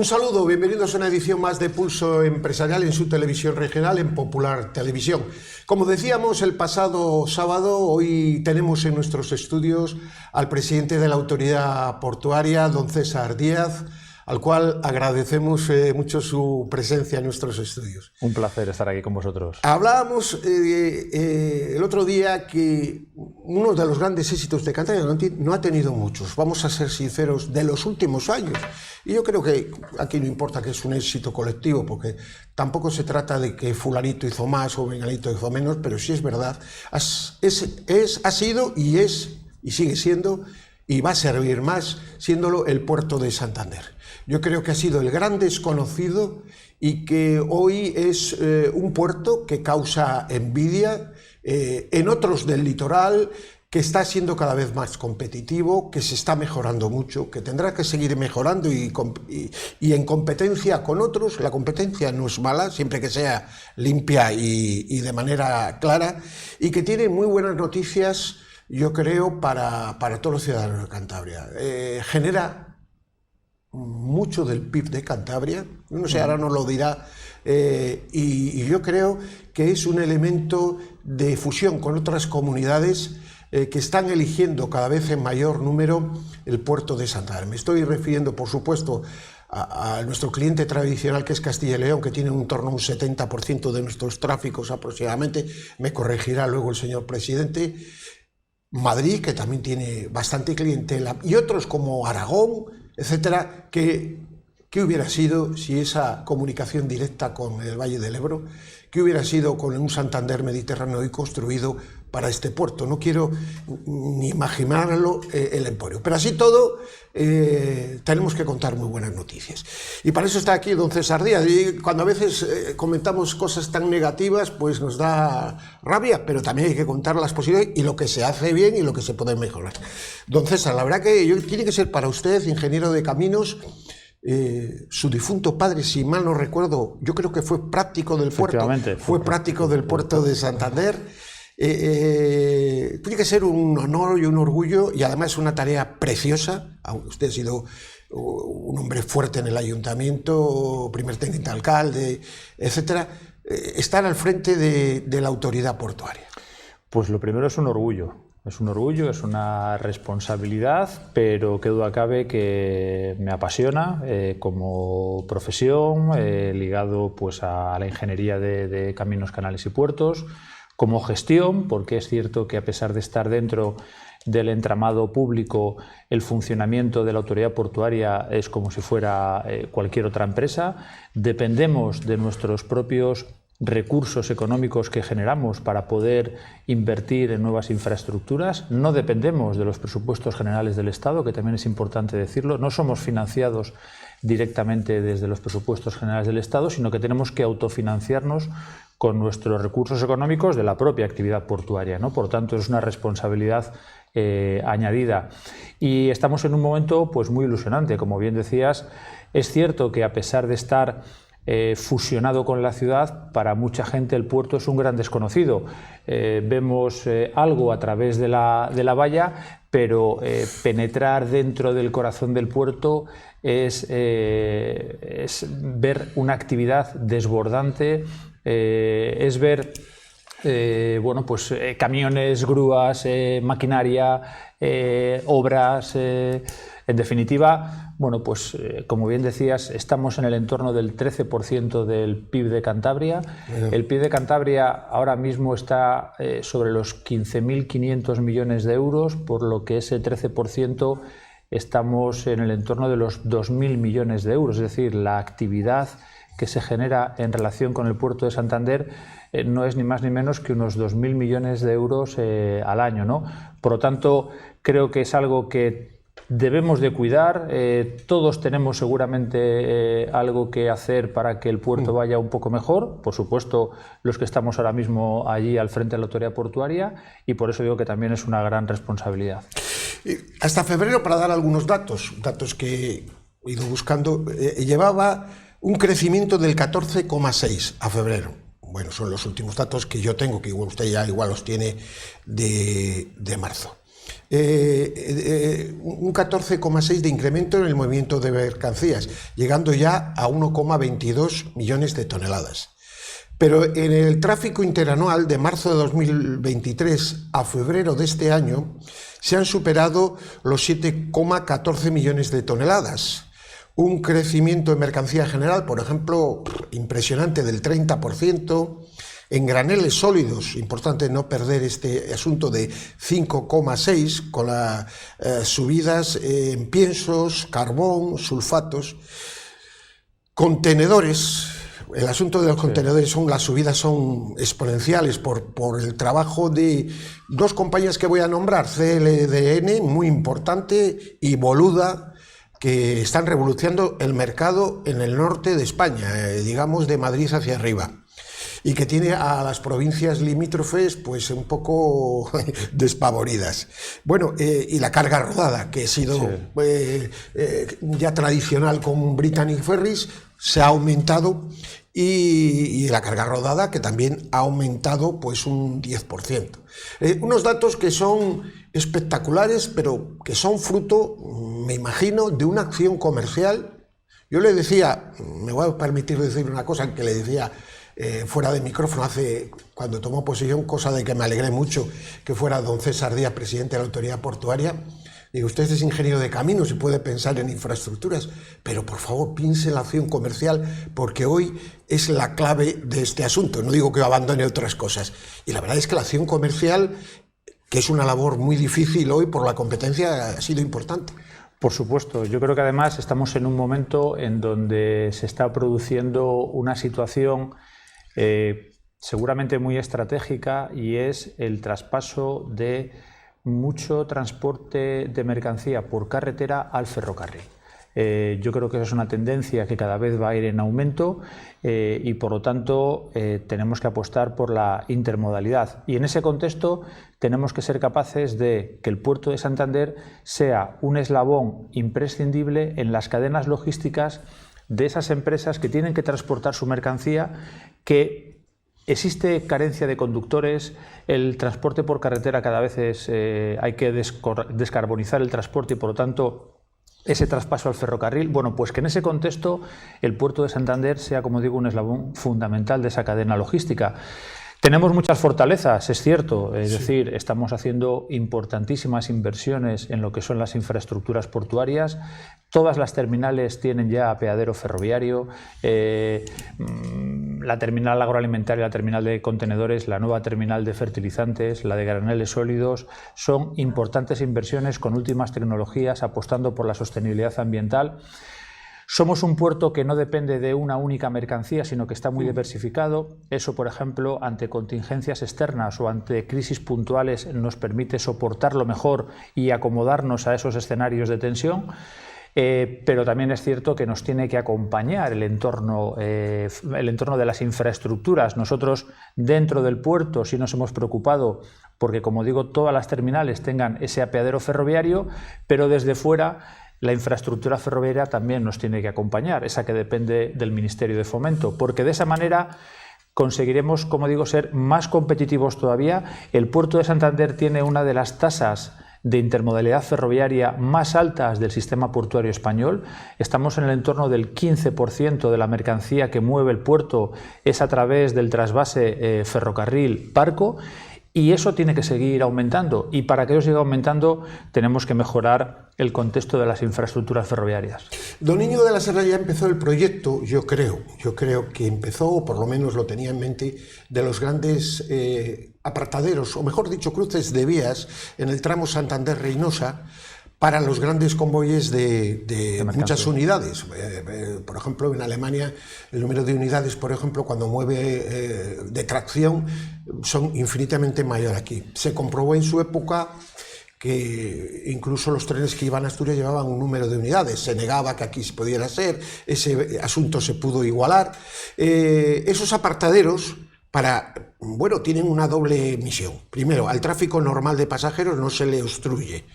Un saludo, bienvenidos a una edición más de Pulso Empresarial en su televisión regional, en Popular Televisión. Como decíamos el pasado sábado, hoy tenemos en nuestros estudios al presidente de la Autoridad Portuaria, don César Díaz, al cual agradecemos mucho su presencia en nuestros estudios. Un placer estar aquí con vosotros. Hablábamos el otro día que uno de los grandes éxitos de Cantabria no ha tenido muchos, vamos a ser sinceros, de los últimos años. Y yo creo que aquí no importa que es un éxito colectivo, porque tampoco se trata de que fulanito hizo más o menganito hizo menos, pero sí es verdad, ha sido y es y sigue siendo y va a servir más siéndolo el puerto de Santander. Yo creo que ha sido el gran desconocido y que hoy es un puerto que causa envidia en otros del litoral, que está siendo cada vez más competitivo, que se está mejorando mucho, que tendrá que seguir mejorando y en competencia con otros. La competencia no es mala, siempre que sea limpia y de manera clara, y que tiene muy buenas noticias, yo creo, para todos los ciudadanos de Cantabria. Genera mucho del PIB de Cantabria, no sé, ahora nos lo dirá, y yo creo que es un elemento de fusión con otras comunidades que están eligiendo cada vez en mayor número el puerto de Santander. Me estoy refiriendo, por supuesto, a nuestro cliente tradicional, que es Castilla y León, que tiene en torno a un 70% de nuestros tráficos aproximadamente, me corregirá luego el señor presidente. Madrid, que también tiene bastante clientela, y otros como Aragón, etcétera. ¿Qué hubiera sido si esa comunicación directa con el Valle del Ebro, qué hubiera sido con un Santander Mediterráneo hoy construido para este puerto? No quiero ni imaginarlo el emporio, pero así todo tenemos que contar muy buenas noticias. Y para eso está aquí don César Díaz, y cuando a veces comentamos cosas tan negativas, pues nos da rabia, pero también hay que contar las posibilidades y lo que se hace bien y lo que se puede mejorar. Don César, la verdad que tiene que ser para usted, ingeniero de caminos, su difunto padre, si mal no recuerdo, yo creo que fue práctico del puerto, fue práctico del puerto de Santander. Tiene que ser un honor y un orgullo, y además una tarea preciosa. Usted ha sido un hombre fuerte en el ayuntamiento, primer teniente alcalde, etcétera. Estar al frente de la autoridad portuaria. Pues lo primero es un orgullo. Es un orgullo, es una responsabilidad, pero qué duda cabe que me apasiona como profesión, ligado pues a la ingeniería de caminos, canales y puertos, como gestión, porque es cierto que a pesar de estar dentro del entramado público, el funcionamiento de la autoridad portuaria es como si fuera cualquier otra empresa. Dependemos de nuestros propios recursos económicos que generamos para poder invertir en nuevas infraestructuras. No dependemos de los presupuestos generales del Estado, que también es importante decirlo. No somos financiados directamente desde los presupuestos generales del Estado, sino que tenemos que autofinanciarnos con nuestros recursos económicos de la propia actividad portuaria, ¿no? Por tanto, es una responsabilidad añadida. Y estamos en un momento pues muy ilusionante, como bien decías. Es cierto que a pesar de estar fusionado con la ciudad, para mucha gente el puerto es un gran desconocido. Vemos algo a través de la valla, pero penetrar dentro del corazón del puerto es ver una actividad desbordante, es ver bueno, pues, camiones, grúas, maquinaria, obras. En definitiva, bueno, pues como bien decías, estamos en el entorno del 13% del PIB de Cantabria. El PIB de Cantabria ahora mismo está sobre los 15.500 millones de euros, por lo que ese 13% estamos en el entorno de los 2.000 millones de euros. Es decir, la actividad que se genera en relación con el puerto de Santander no es ni más ni menos que unos 2.000 millones de euros al año, ¿no? Por lo tanto, creo que es algo que debemos de cuidar. Todos tenemos seguramente algo que hacer para que el puerto vaya un poco mejor, por supuesto los que estamos ahora mismo allí al frente de la autoridad portuaria, y por eso digo que también es una gran responsabilidad. Hasta febrero, para dar algunos datos que he ido buscando, llevaba un crecimiento del 14,6 a febrero. Bueno, son los últimos datos que yo tengo, que usted ya igual los tiene de marzo. un 14,6% de incremento en el movimiento de mercancías, llegando ya a 1,22 millones de toneladas. Pero en el tráfico interanual de marzo de 2023 a febrero de este año se han superado los 7,14 millones de toneladas. Un crecimiento en mercancía general, por ejemplo, impresionante del 30%, en graneles sólidos, importante no perder este asunto, de 5,6%, con las subidas en piensos, carbón, sulfatos. Contenedores, el asunto de los contenedores, las subidas son exponenciales por el trabajo de dos compañías que voy a nombrar, CLDN, muy importante, y Boluda, que están revolucionando el mercado en el norte de España, digamos de Madrid hacia arriba, y que tiene a las provincias limítrofes pues un poco despavoridas. Bueno, y la carga rodada, que ha sido ya tradicional con Brittany Ferries, se ha aumentado, y la carga rodada, que también ha aumentado pues un 10%. Unos datos que son espectaculares, pero que son fruto, me imagino, de una acción comercial. Yo le decía, me voy a permitir decir una cosa que le decía fuera de micrófono cuando tomó posesión, cosa de que me alegré mucho que fuera don César Díaz, presidente de la Autoridad Portuaria. Digo, usted es ingeniero de caminos y puede pensar en infraestructuras, pero por favor piense en la acción comercial, porque hoy es la clave de este asunto. No digo que abandone otras cosas. Y la verdad es que la acción comercial, que es una labor muy difícil hoy por la competencia, ha sido importante. Por supuesto, yo creo que además estamos en un momento en donde se está produciendo una situación seguramente muy estratégica, y es el traspaso de mucho transporte de mercancía por carretera al ferrocarril. Yo creo que esa es una tendencia que cada vez va a ir en aumento, y por lo tanto tenemos que apostar por la intermodalidad, y en ese contexto tenemos que ser capaces de que el puerto de Santander sea un eslabón imprescindible en las cadenas logísticas de esas empresas que tienen que transportar su mercancía, que existe carencia de conductores, el transporte por carretera cada vez hay que descarbonizar el transporte, y por lo tanto ese traspaso al ferrocarril. Bueno, pues que en ese contexto el puerto de Santander sea, como digo, un eslabón fundamental de esa cadena logística. Tenemos muchas fortalezas, es cierto, es decir, estamos haciendo importantísimas inversiones en lo que son las infraestructuras portuarias. Todas las terminales tienen ya apeadero ferroviario, la terminal agroalimentaria, la terminal de contenedores, la nueva terminal de fertilizantes, la de graneles sólidos, son importantes inversiones con últimas tecnologías, apostando por la sostenibilidad ambiental. Somos un puerto que no depende de una única mercancía, sino que está muy diversificado. Eso, por ejemplo, ante contingencias externas o ante crisis puntuales, nos permite soportarlo mejor y acomodarnos a esos escenarios de tensión. Pero también es cierto que nos tiene que acompañar el entorno de las infraestructuras. Nosotros, dentro del puerto, sí nos hemos preocupado porque, como digo, todas las terminales tengan ese apeadero ferroviario, pero desde fuera la infraestructura ferroviaria también nos tiene que acompañar, esa que depende del Ministerio de Fomento, porque de esa manera conseguiremos, como digo, ser más competitivos todavía. El puerto de Santander tiene una de las tasas de intermodalidad ferroviaria más altas del sistema portuario español. Estamos en el entorno del 15% de la mercancía que mueve el puerto es a través del trasvase ferrocarril-barco, y eso tiene que seguir aumentando, y para que eso siga aumentando tenemos que mejorar el contexto de las infraestructuras ferroviarias. Don Íñigo de la Serna ya empezó el proyecto, yo creo que empezó, o por lo menos lo tenía en mente, de los grandes apartaderos, o mejor dicho, cruces de vías en el tramo Santander-Reynosa, para los grandes convoyes de muchas unidades. Por ejemplo, en Alemania el número de unidades, por ejemplo, cuando mueve de tracción, son infinitamente mayor aquí. Se comprobó en su época que incluso los trenes que iban a Asturias llevaban un número de unidades. Se negaba que aquí se pudiera ser, ese asunto se pudo igualar. Esos apartaderos tienen una doble misión. Primero, al tráfico normal de pasajeros no se le obstruye,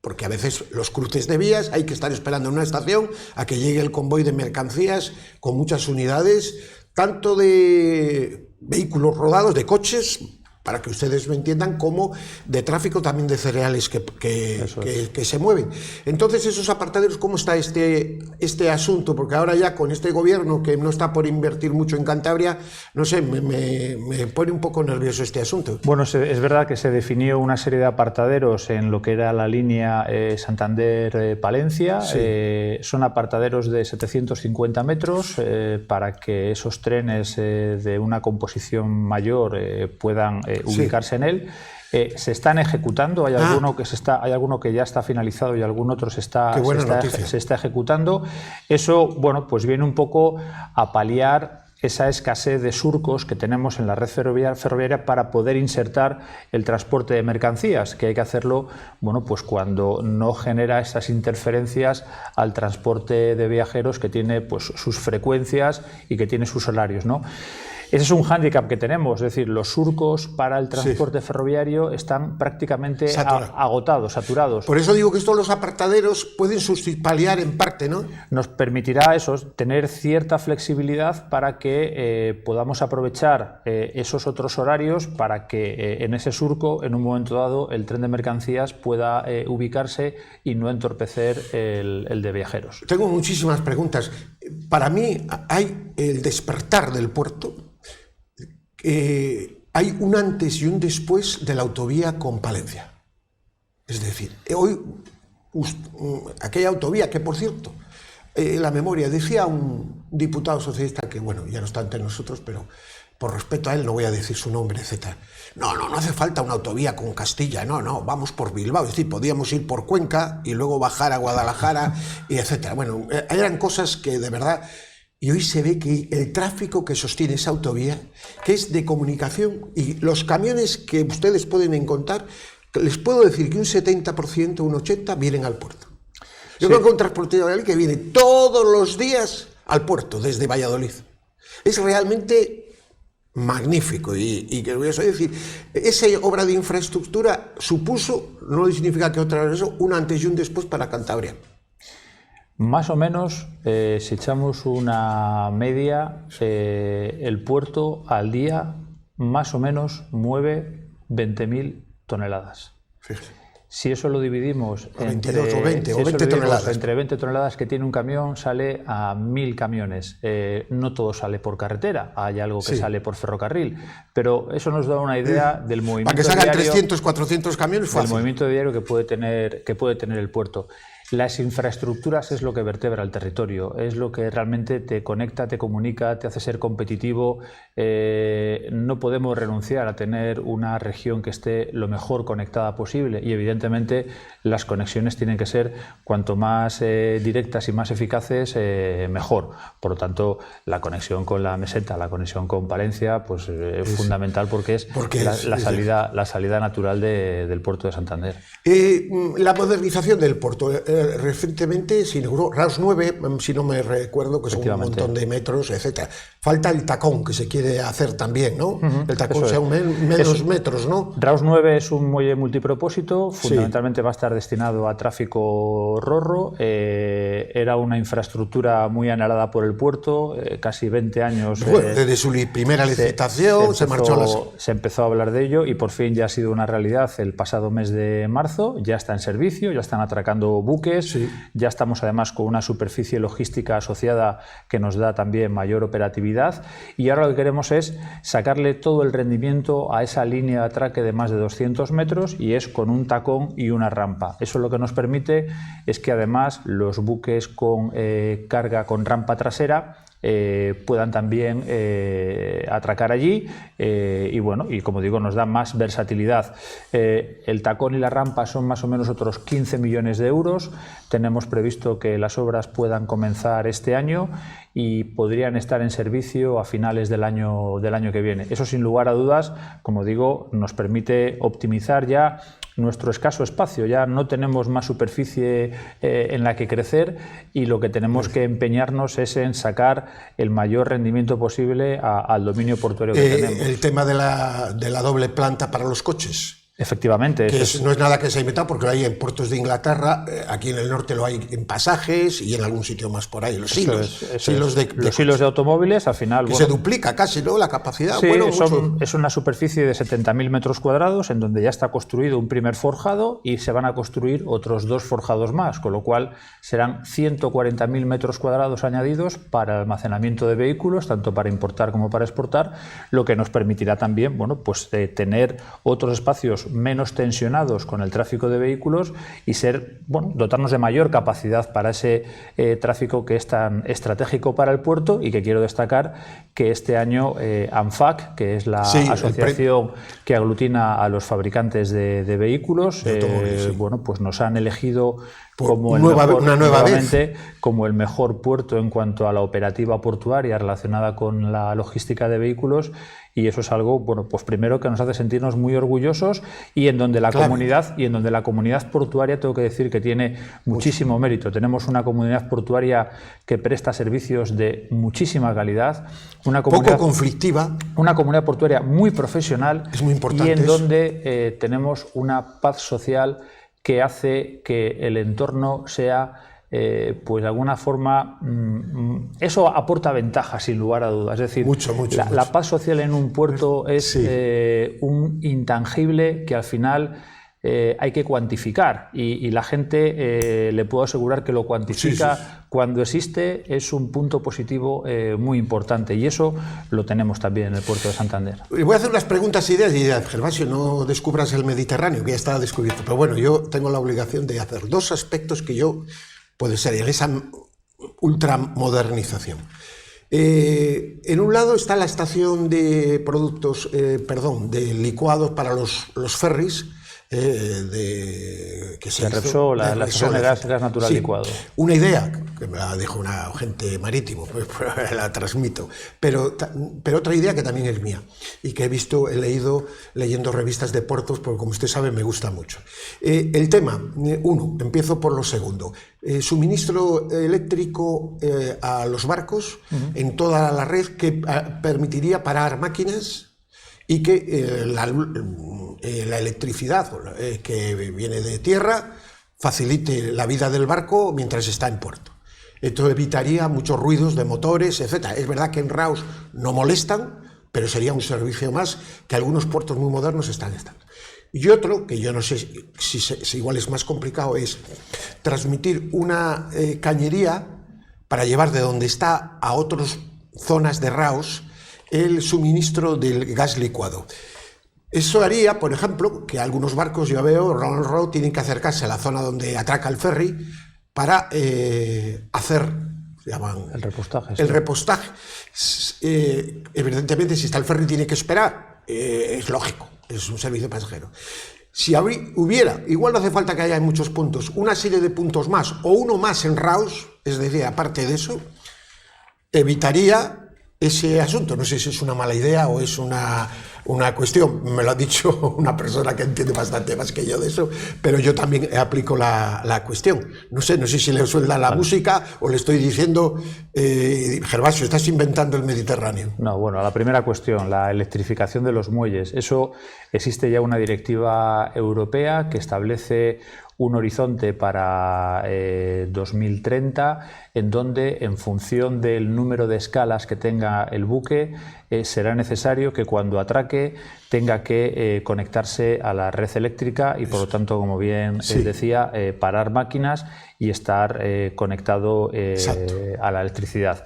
porque a veces los cruces de vías hay que estar esperando en una estación a que llegue el convoy de mercancías con muchas unidades, tanto de vehículos rodados, de coches, para que ustedes me entiendan, como de tráfico también de cereales que se mueven. Entonces, esos apartaderos, ¿cómo está este asunto? Porque ahora ya con este gobierno que no está por invertir mucho en Cantabria, no sé, me pone un poco nervioso este asunto. Bueno, es verdad que se definió una serie de apartaderos en lo que era la línea Santander-Palencia. Sí. Son apartaderos de 750 metros para que esos trenes de una composición mayor puedan ubicarse en él. Se están ejecutando, hay alguno que ya está finalizado y algún otro se está ejecutando. Eso, bueno, pues viene un poco a paliar esa escasez de surcos que tenemos en la red ferroviaria para poder insertar el transporte de mercancías, que hay que hacerlo, bueno, pues cuando no genera esas interferencias al transporte de viajeros, que tiene pues sus frecuencias y que tiene sus horarios, ¿no? Ese es un hándicap que tenemos, es decir, los surcos para el transporte ferroviario están prácticamente agotados, saturados. Por eso digo que estos los apartaderos pueden paliar en parte, ¿no? Nos permitirá eso, tener cierta flexibilidad para que podamos aprovechar esos otros horarios para que en ese surco, en un momento dado, el tren de mercancías pueda ubicarse y no entorpecer el de viajeros. Tengo muchísimas preguntas. Para mí hay el despertar del puerto. Hay un antes y un después de la autovía con Palencia. Es decir, hoy aquella autovía que, por cierto, la memoria, decía un diputado socialista que, bueno, ya no está entre nosotros, pero por respeto a él no voy a decir su nombre, etc. No hace falta una autovía con Castilla, no, vamos por Bilbao. Es decir, podíamos ir por Cuenca y luego bajar a Guadalajara, y etc. Bueno, eran cosas que de verdad... Y hoy se ve que el tráfico que sostiene esa autovía, que es de comunicación, y los camiones que ustedes pueden encontrar, les puedo decir que un 70%, un 80% vienen al puerto. Yo creo que un transportador que viene todos los días al puerto, desde Valladolid. Es realmente magnífico. Y curioso, es decir, esa obra de infraestructura supuso, no significa que otra vez eso, un antes y un después para Cantabria. Más o menos, si echamos una media, el puerto al día más o menos mueve 20.000 toneladas. Fíjate. Si eso lo dividimos entre 20 toneladas. Entre 20 toneladas que tiene un camión, sale a 1.000 camiones. No todo sale por carretera, hay algo que sale por ferrocarril, pero eso nos da una idea del movimiento para que salgan diario, 300, 400 camiones, fácil. El movimiento diario que puede tener el puerto. Las infraestructuras es lo que vertebra el territorio, es lo que realmente te conecta, te comunica, te hace ser competitivo. No podemos renunciar a tener una región que esté lo mejor conectada posible, y evidentemente las conexiones tienen que ser cuanto más directas y más eficaces, mejor. Por lo tanto, la conexión con la meseta, la conexión con Palencia, pues es fundamental porque es la salida natural del puerto de Santander. La modernización del puerto. Recientemente se inauguró RAUS 9, si no me recuerdo, que son un montón de metros, etc. Falta el tacón, que se quiere hacer también, ¿no? El tacón sea menos metros, ¿no? RAUS 9 es un muelle multipropósito, fundamentalmente va a estar destinado a tráfico ro-ro. Era una infraestructura muy anhelada por el puerto, casi 20 años. Bueno, desde su primera licitación se empezó a hablar de ello y por fin ya ha sido una realidad el pasado mes de marzo. Ya está en servicio, ya están atracando buques. Ya estamos además con una superficie logística asociada que nos da también mayor operatividad, y ahora lo que queremos es sacarle todo el rendimiento a esa línea de atraque de más de 200 metros, y es con un tacón y una rampa. Eso lo que nos permite es que además los buques con carga con rampa trasera puedan también atracar allí, y bueno, y como digo, nos da más versatilidad. El tacón y la rampa son más o menos otros 15 millones de euros. Tenemos previsto que las obras puedan comenzar este año y podrían estar en servicio a finales del año que viene. Eso, sin lugar a dudas, como digo, nos permite optimizar ya nuestro escaso espacio. Ya no tenemos más superficie en la que crecer, y lo que tenemos que empeñarnos es en sacar el mayor rendimiento posible al dominio portuario que tenemos. El tema de la doble planta para los coches. Efectivamente. No es nada que se ha inventado, porque lo hay en puertos de Inglaterra, aquí en el norte lo hay en Pasajes y en algún sitio más por ahí. Los hilos. Los hilos de automóviles, al final... Que se duplica casi, ¿no?, la capacidad. Sí, es una superficie de 70.000 metros cuadrados en donde ya está construido un primer forjado y se van a construir otros 2 forjados más, con lo cual serán 140.000 metros cuadrados añadidos para el almacenamiento de vehículos, tanto para importar como para exportar, lo que nos permitirá también, bueno, pues tener otros espacios menos tensionados con el tráfico de vehículos y dotarnos de mayor capacidad para ese tráfico que es tan estratégico para el puerto, y que quiero destacar que este año ANFAC, que es la asociación que aglutina a los fabricantes de vehículos, bueno, pues nos han elegido como el mejor puerto en cuanto a la operativa portuaria relacionada con la logística de vehículos, y eso es algo, bueno, pues primero que nos hace sentirnos muy orgullosos, y en donde la comunidad portuaria, tengo que decir que tiene muchísimo mérito. Tenemos una comunidad portuaria que presta servicios de muchísima calidad, poco conflictiva, una comunidad portuaria muy profesional, es muy importante, y en donde tenemos una paz social que hace que el entorno sea, pues de alguna forma, eso aporta ventajas sin lugar a dudas. Es decir, la paz social en un puerto es un intangible que al final hay que cuantificar, y la gente, le puedo asegurar que lo cuantifica cuando existe. Es un punto positivo muy importante, y eso lo tenemos también en el puerto de Santander. Voy a hacer unas preguntas y ideas. Gervasio, no descubras el Mediterráneo, que ya está descubierto, pero bueno, yo tengo la obligación de hacer 2 aspectos que puede ser en esa ultramodernización. En un lado está la estación de productos, de licuados para los ferries, que se Repsol, la estación de gas natural licuado. Una idea que me la dijo un agente marítimo, pues la transmito, pero otra idea que también es mía y que he leído leyendo revistas de puertos, porque como usted sabe me gusta mucho. El tema, empiezo por lo segundo, suministro eléctrico a los barcos en toda la red, que permitiría parar máquinas, y que la electricidad que viene de tierra facilite la vida del barco mientras está en puerto. Esto evitaría muchos ruidos de motores, etc. Es verdad que en RAUS no molestan, pero sería un servicio más que algunos puertos muy modernos están dando. Y otro, que yo no sé si igual es más complicado, es transmitir una cañería para llevar de donde está a otras zonas de RAUS el suministro del gas licuado. Eso haría, por ejemplo, que algunos barcos, yo veo, round tienen que acercarse a la zona donde atraca el ferry para hacer, llaman, el repostaje. El repostaje. Evidentemente, si está el ferry tiene que esperar, es lógico, es un servicio pasajero. Si hubiera, igual no hace falta que haya en muchos puntos, una serie de puntos más o uno más en RAUS, es decir, aparte de eso, evitaría ese asunto. No sé si es una mala idea o es una cuestión, me lo ha dicho una persona que entiende bastante más que yo de eso, pero yo también aplico la cuestión. No sé si le suelda la música o le estoy diciendo, Gervasio, estás inventando el Mediterráneo. No, bueno, a la primera cuestión, la electrificación de los muelles. Eso existe ya una directiva europea que establece un horizonte para 2030, en donde, en función del número de escalas que tenga el buque, será necesario que cuando atraque tenga que conectarse a la red eléctrica y, por lo tanto, como bien decía, parar máquinas y estar conectado a la electricidad.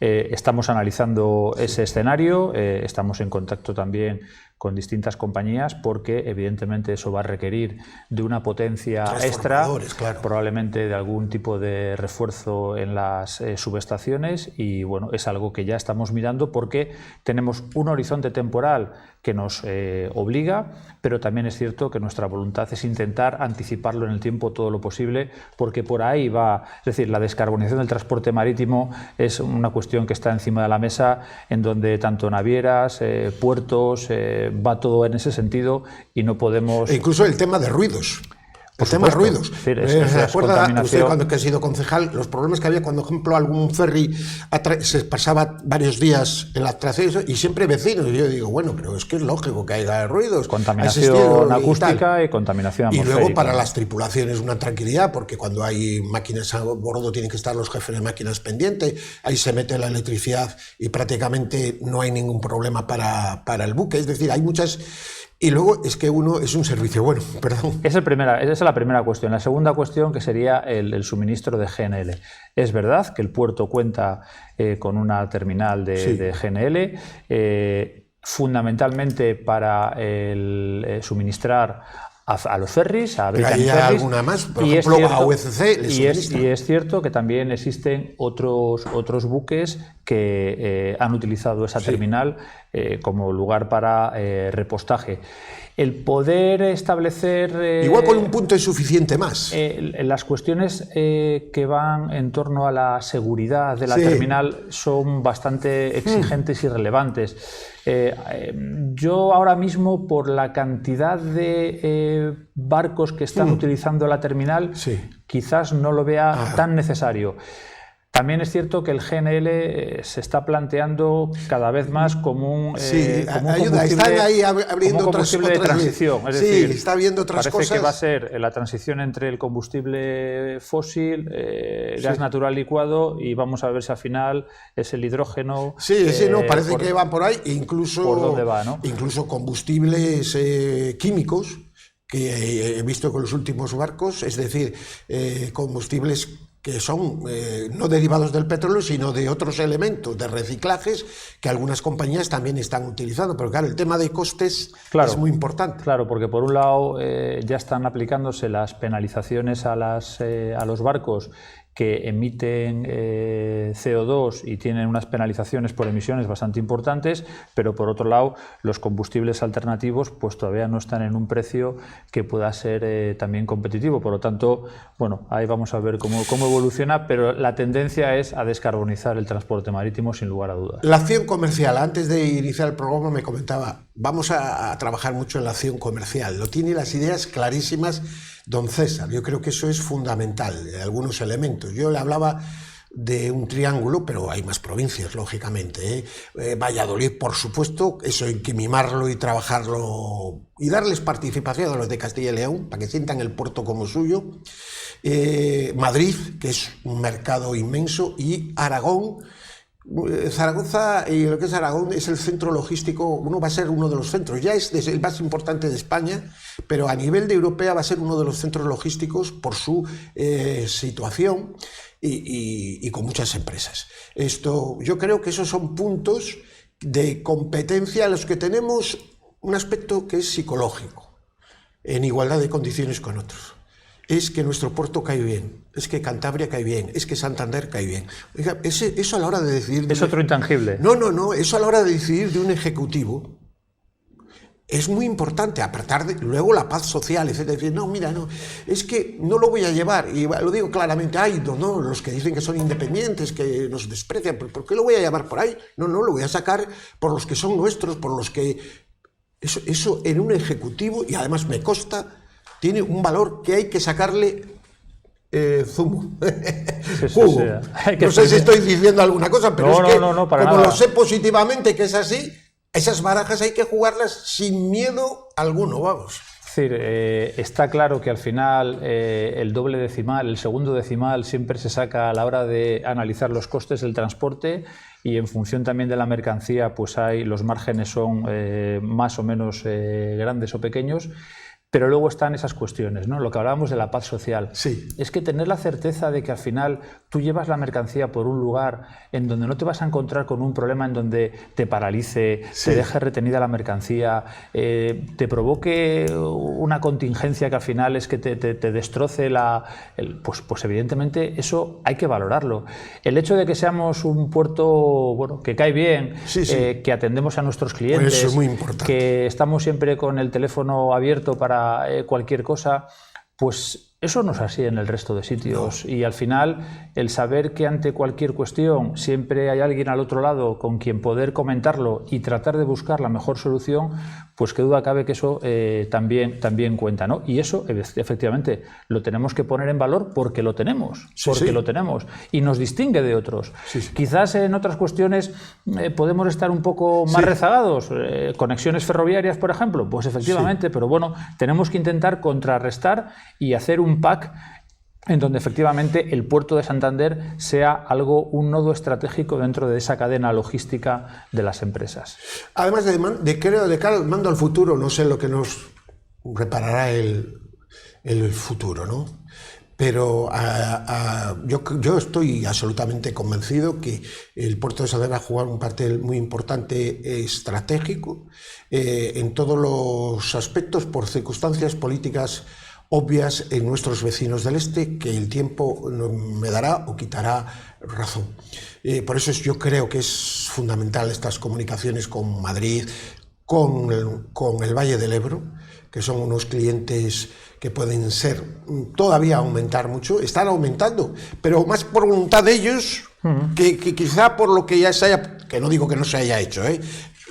Estamos analizando ese escenario, estamos en contacto también con distintas compañías, porque evidentemente eso va a requerir de una potencia extra, claro, probablemente de algún tipo de refuerzo en las subestaciones, y bueno, es algo que ya estamos mirando porque tenemos un horizonte temporal que nos obliga, pero también es cierto que nuestra voluntad es intentar anticiparlo en el tiempo todo lo posible, porque por ahí va, es decir, la descarbonización del transporte marítimo es una cuestión que está encima de la mesa, en donde tanto navieras, puertos, va todo en ese sentido, y no podemos... E incluso el tema de ruidos. El tema de ruidos. ¿Se acuerda usted cuando que ha sido concejal los problemas que había cuando, por ejemplo, algún ferry se pasaba varios días en la tracción y siempre vecinos? Y yo digo, bueno, pero es que es lógico que haya ruidos. Contaminación acústica y contaminación atmosférica. Y luego para las tripulaciones una tranquilidad, porque cuando hay máquinas a bordo tienen que estar los jefes de máquinas pendientes, ahí se mete la electricidad y prácticamente no hay ningún problema para el buque. Es decir, hay muchas... Y luego es que uno es un servicio bueno, perdón. Esa es la primera cuestión. La segunda cuestión, que sería el suministro de GNL. Es verdad que el puerto cuenta con una terminal de GNL, fundamentalmente para suministrar a los ferries, a Britannic Ferries. ¿Hay alguna más? Por ejemplo, a UCC le suministra. Y es cierto que también existen otros buques que han utilizado esa terminal como lugar para repostaje. El poder establecer... Igual con un punto es suficiente más. Las cuestiones que van en torno a la seguridad de la terminal son bastante exigentes y relevantes. Yo ahora mismo, por la cantidad de barcos que están utilizando la terminal, quizás no lo vea tan necesario. También es cierto que el GNL se está planteando cada vez más como un combustible de transición. Es decir, está habiendo otras parece cosas. Que va a ser la transición entre el combustible fósil, gas natural licuado, y vamos a ver si al final es el hidrógeno. Parece que va por ahí, incluso, por dónde va, ¿no? Incluso combustibles químicos que he visto con los últimos barcos, es decir, combustibles que son no derivados del petróleo, sino de otros elementos, de reciclajes, que algunas compañías también están utilizando. Pero claro, el tema de costes es muy importante. Claro, porque por un lado ya están aplicándose las penalizaciones a los barcos que emiten CO2 y tienen unas penalizaciones por emisiones bastante importantes, pero por otro lado los combustibles alternativos pues todavía no están en un precio que pueda ser también competitivo. Por lo tanto, bueno, ahí vamos a ver cómo evoluciona, pero la tendencia es a descarbonizar el transporte marítimo sin lugar a dudas. La acción comercial, antes de iniciar el programa me comentaba, vamos a trabajar mucho en la acción comercial, lo tiene las ideas clarísimas don César. Yo creo que eso es fundamental, algunos elementos. Yo le hablaba de un triángulo, pero hay más provincias, lógicamente. Valladolid, por supuesto, eso hay que mimarlo y trabajarlo y darles participación a los de Castilla y León para que sientan el puerto como suyo. Madrid, que es un mercado inmenso, y Aragón. Zaragoza y lo que es Aragón es el centro logístico, va a ser uno de los centros, ya es el más importante de España, pero a nivel de Europea va a ser uno de los centros logísticos por su situación y con muchas empresas. Yo creo que esos son puntos de competencia a los que tenemos un aspecto que es psicológico, en igualdad de condiciones con otros. Es que nuestro puerto cae bien, es que Cantabria cae bien, es que Santander cae bien. Oiga, eso a la hora de decidir... Es otro intangible. No, eso a la hora de decidir de un ejecutivo es muy importante, apartar luego la paz social, etc. Decir, no, mira, no, es que no lo voy a llevar, y lo digo claramente, los que dicen que son independientes, que nos desprecian, ¿por qué lo voy a llevar por ahí? No, lo voy a sacar por los que son nuestros, por los que... Eso en un ejecutivo, y además me consta... tiene un valor que hay que sacarle zumo. Jugo. No sé si estoy diciendo alguna cosa, pero como lo sé positivamente que es así, esas barajas hay que jugarlas sin miedo alguno, vamos. Es decir, está claro que al final el doble decimal, el segundo decimal siempre se saca a la hora de analizar los costes del transporte, y en función también de la mercancía pues los márgenes son más o menos grandes o pequeños. Pero luego están esas cuestiones, ¿no? Lo que hablábamos de la paz social. Sí. Es que tener la certeza de que al final tú llevas la mercancía por un lugar en donde no te vas a encontrar con un problema en donde te paralice, te deje retenida la mercancía, te provoque una contingencia que al final es que te destroce pues evidentemente eso hay que valorarlo. El hecho de que seamos un puerto que cae bien, que atendemos a nuestros clientes, eso es muy importante. que estamos siempre con el teléfono abierto para cualquier cosa, pues Eso no es así en el resto de sitios, y al final el saber que ante cualquier cuestión siempre hay alguien al otro lado con quien poder comentarlo y tratar de buscar la mejor solución, pues qué duda cabe que eso también cuenta, ¿no? Y eso efectivamente lo tenemos que poner en valor porque lo tenemos, lo tenemos y nos distingue de otros. Quizás en otras cuestiones podemos estar un poco más rezagados, conexiones ferroviarias, por ejemplo, pues efectivamente, pero bueno, tenemos que intentar contrarrestar y hacer un pack en donde efectivamente el puerto de Santander sea un nodo estratégico dentro de esa cadena logística de las empresas. Además de cara mando al futuro, no sé lo que nos reparará el futuro, ¿no? Pero yo estoy absolutamente convencido que el puerto de Santander va a jugar un papel muy importante estratégico en todos los aspectos por circunstancias políticas obvias en nuestros vecinos del este, que el tiempo me dará o quitará razón. Por eso yo creo que es fundamental estas comunicaciones con Madrid, con el Valle del Ebro, que son unos clientes que pueden todavía aumentar mucho, están aumentando, pero más por voluntad de ellos que quizá por lo que ya se haya, que no digo que no se haya hecho,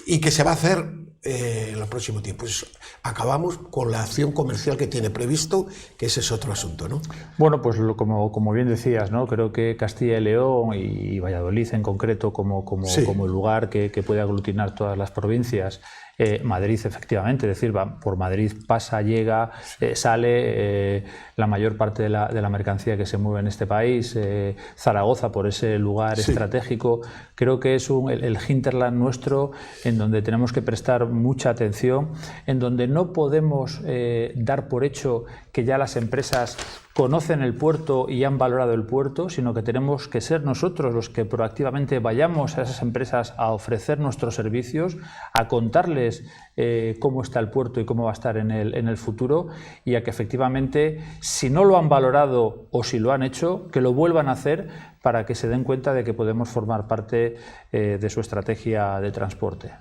y que se va a hacer en el próximo tiempo. Pues acabamos con la acción comercial que tiene previsto, que ese es otro asunto, ¿no? Bueno, pues como bien decías, ¿no? Creo que Castilla y León y Valladolid en concreto como el lugar que puede aglutinar todas las provincias, Madrid efectivamente, es decir, por Madrid pasa, llega, sale la mayor parte de la mercancía que se mueve en este país, Zaragoza por ese lugar estratégico, creo que es el hinterland nuestro en donde tenemos que prestar mucha atención, en donde no podemos dar por hecho que ya las empresas conocen el puerto y han valorado el puerto, sino que tenemos que ser nosotros los que proactivamente vayamos a esas empresas a ofrecer nuestros servicios, a contarles cómo está el puerto y cómo va a estar en el futuro, y a que efectivamente, si no lo han valorado o si lo han hecho, que lo vuelvan a hacer para que se den cuenta de que podemos formar parte de su estrategia de transporte.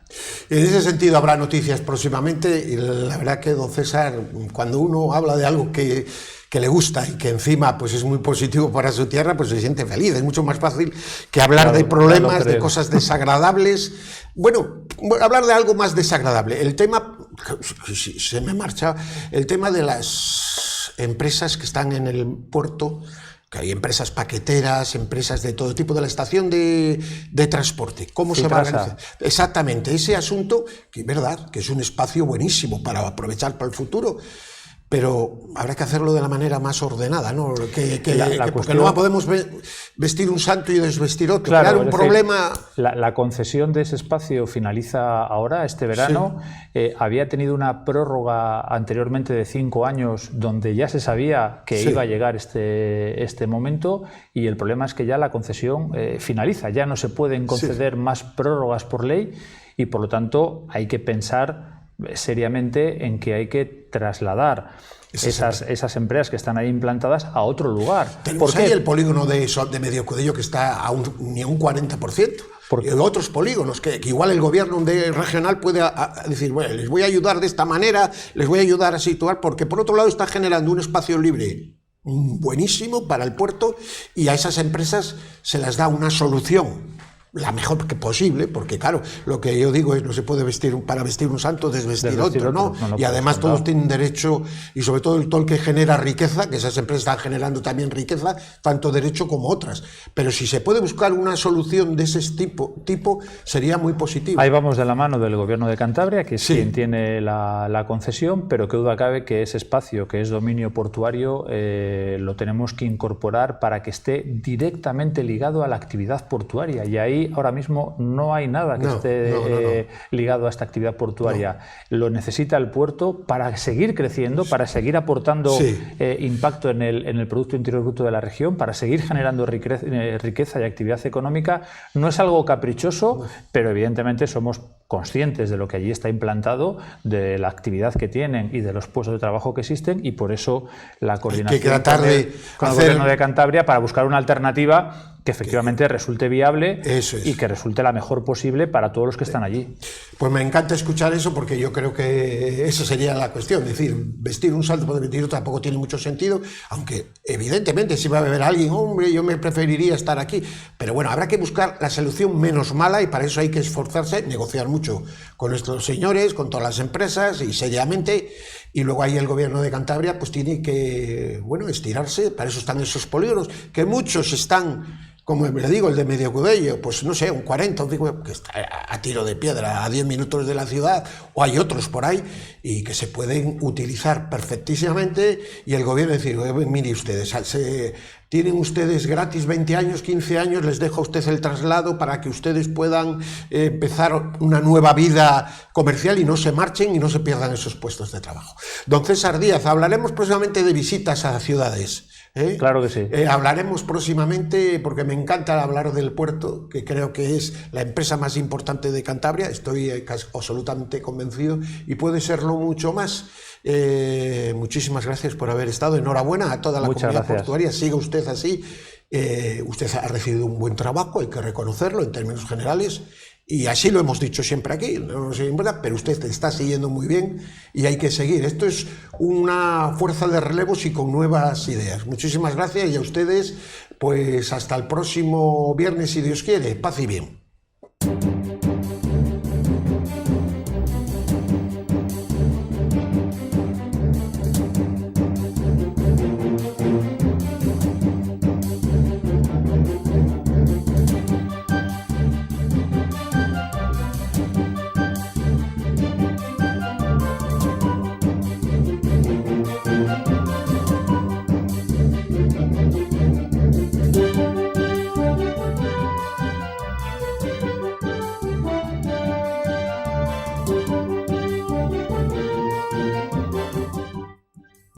En ese sentido habrá noticias próximamente, y la verdad que, don César, cuando uno habla de algo que le gusta y que encima pues es muy positivo para su tierra, pues se siente feliz. Es mucho más fácil que hablar de problemas, de cosas desagradables. Bueno, hablar de algo más desagradable. El tema, se me marcha, el tema de las empresas que están en el puerto, que hay empresas paqueteras, empresas de todo tipo, de la estación de transporte. ¿Cómo se va a organizar? Exactamente, ese asunto, que es verdad, que es un espacio buenísimo para aprovechar para el futuro, pero habrá que hacerlo de la manera más ordenada, ¿no? Porque no podemos vestir un santo y desvestir otro, claro, crear un problema. La concesión de ese espacio finaliza ahora, este verano. Había tenido una prórroga anteriormente de 5 años, donde ya se sabía que iba a llegar este momento, y el problema es que ya la concesión finaliza, ya no se pueden conceder más prórrogas por ley, y por lo tanto hay que pensar seriamente en que hay que trasladar esas empresas que están ahí implantadas a otro lugar. Tenemos ahí el polígono de Medio Cudello que está ni a un 40%. Y otros polígonos que igual el gobierno regional puede decir, bueno, les voy a ayudar de esta manera, les voy a ayudar a situar, porque por otro lado está generando un espacio libre buenísimo para el puerto, y a esas empresas se les da una solución la mejor que posible, porque claro, lo que yo digo es, no se puede para vestir un santo, desvestir otro, ¿no? Y además todos tienen derecho, y sobre todo todo el que genera riqueza, que esas empresas están generando también riqueza, tanto derecho como otras. Pero si se puede buscar una solución de ese tipo sería muy positivo. Ahí vamos de la mano del Gobierno de Cantabria, que es quien tiene la concesión, pero que duda cabe que ese espacio, que es dominio portuario, lo tenemos que incorporar para que esté directamente ligado a la actividad portuaria, y ahí ahora mismo no hay nada que esté ligado a esta actividad portuaria. Lo necesita el puerto para seguir creciendo, para seguir aportando impacto en el Producto Interior Bruto de la región, para seguir generando riqueza y actividad económica. No es algo caprichoso, pero evidentemente somos conscientes de lo que allí está implantado, de la actividad que tienen y de los puestos de trabajo que existen, y por eso la coordinación con el Gobierno de Cantabria para buscar una alternativa que efectivamente resulte viable y que resulte la mejor posible para todos los que están allí. Pues me encanta escuchar eso, porque yo creo que esa sería la cuestión. Es decir, vestir un salto por vestir tampoco tiene mucho sentido, aunque evidentemente si va a haber alguien, hombre, yo me preferiría estar aquí. Pero bueno, habrá que buscar la solución menos mala, y para eso hay que esforzarse, negociar mucho con estos señores, con todas las empresas y seriamente. Y luego ahí el Gobierno de Cantabria pues tiene que, bueno, estirarse. Para eso están esos polígonos, que muchos están, como le digo, el de Mediocudello, pues no sé, un 40, un 50, que está a tiro de piedra, a 10 minutos de la ciudad, o hay otros por ahí, y que se pueden utilizar perfectísimamente, y el gobierno decir, mire ustedes, tienen ustedes gratis 20 años, 15 años, les dejo a usted el traslado para que ustedes puedan empezar una nueva vida comercial y no se marchen y no se pierdan esos puestos de trabajo. Don César Díaz, hablaremos próximamente de visitas a ciudades. Claro que sí. Hablaremos próximamente, porque me encanta hablar del puerto, que creo que es la empresa más importante de Cantabria, estoy absolutamente convencido, y puede serlo mucho más. Muchísimas gracias por haber estado. Enhorabuena a toda la comunidad portuaria. Siga usted así. Usted ha recibido un buen trabajo, hay que reconocerlo en términos generales. Y así lo hemos dicho siempre aquí, no nos importa, pero usted está siguiendo muy bien y hay que seguir. Esto es una fuerza de relevos y con nuevas ideas. Muchísimas gracias, y a ustedes, pues hasta el próximo viernes, si Dios quiere. Paz y bien.